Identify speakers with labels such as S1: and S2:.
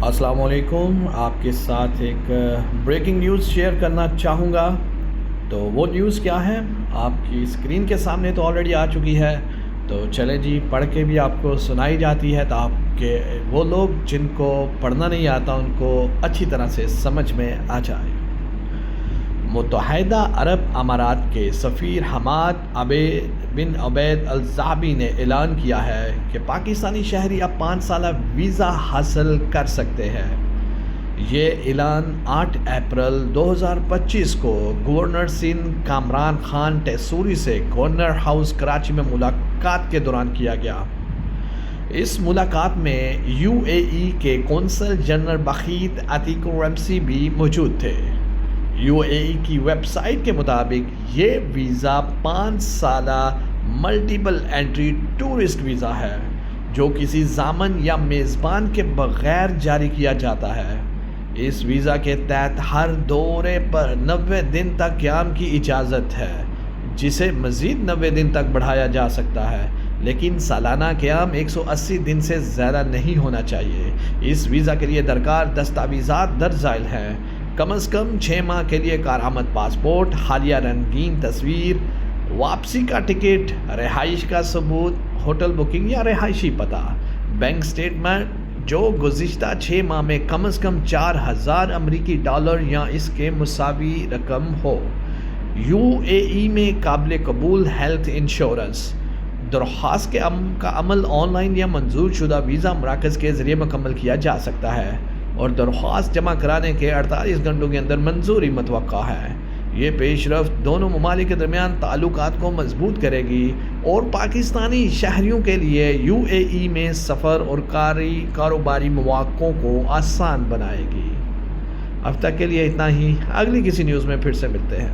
S1: السلام علیکم. آپ کے ساتھ ایک بریکنگ نیوز شیئر کرنا چاہوں گا. تو وہ نیوز کیا ہے آپ کی اسکرین کے سامنے تو آلریڈی آ چکی ہے, تو چلے جی پڑھ کے بھی آپ کو سنائی جاتی ہے تاکہ وہ لوگ جن کو پڑھنا نہیں آتا ان کو اچھی طرح سے سمجھ میں آ جائے. متحدہ عرب امارات کے سفیر حماد بن عبید الزعبی نے اعلان کیا ہے کہ پاکستانی شہری اب 5 سالہ ویزا حاصل کر سکتے ہیں. یہ اعلان 8 اپریل 2025 کو گورنر سندھ کامران خان ٹیسوری سے گورنر ہاؤس کراچی میں ملاقات کے دوران کیا گیا. اس ملاقات میں UAE کے قونصل جنرل بخیت عتیق الرمسی بھی موجود تھے. UAE کی ویب سائٹ کے مطابق یہ ویزا 5 سالہ ملٹیپل انٹری ٹورسٹ ویزا ہے جو کسی ضامن یا میزبان کے بغیر جاری کیا جاتا ہے. اس ویزا کے تحت ہر دورے پر 90 دن تک قیام کی اجازت ہے, جسے مزید 90 دن تک بڑھایا جا سکتا ہے, لیکن سالانہ قیام 180 دن سے زیادہ نہیں ہونا چاہیے. اس ویزا کے لیے درکار دستاویزات درج ذیل ہیں. کم از کم 6 ماہ کے لیے کارآمد پاسپورٹ, حالیہ رنگین تصویر, واپسی کا ٹکٹ, رہائش کا ثبوت, ہوٹل بکنگ یا رہائشی پتہ, بینک سٹیٹمنٹ جو گزشتہ 6 ماہ میں کم از کم 4000 امریکی ڈالر یا اس کے مساوی رقم ہو. UAE میں قابل قبول ہیلتھ انشورنس. درخواست کا عمل آن لائن یا منظور شدہ ویزا مراکز کے ذریعے مکمل کیا جا سکتا ہے اور درخواست جمع کرانے کے 48 گھنٹوں کے اندر منظوری متوقع ہے. یہ پیش رفت دونوں ممالک کے درمیان تعلقات کو مضبوط کرے گی اور پاکستانی شہریوں کے لیے UAE میں سفر اور کاروباری مواقعوں کو آسان بنائے گی. اب تک کے لیے اتنا ہی. اگلی کسی نیوز میں پھر سے ملتے ہیں.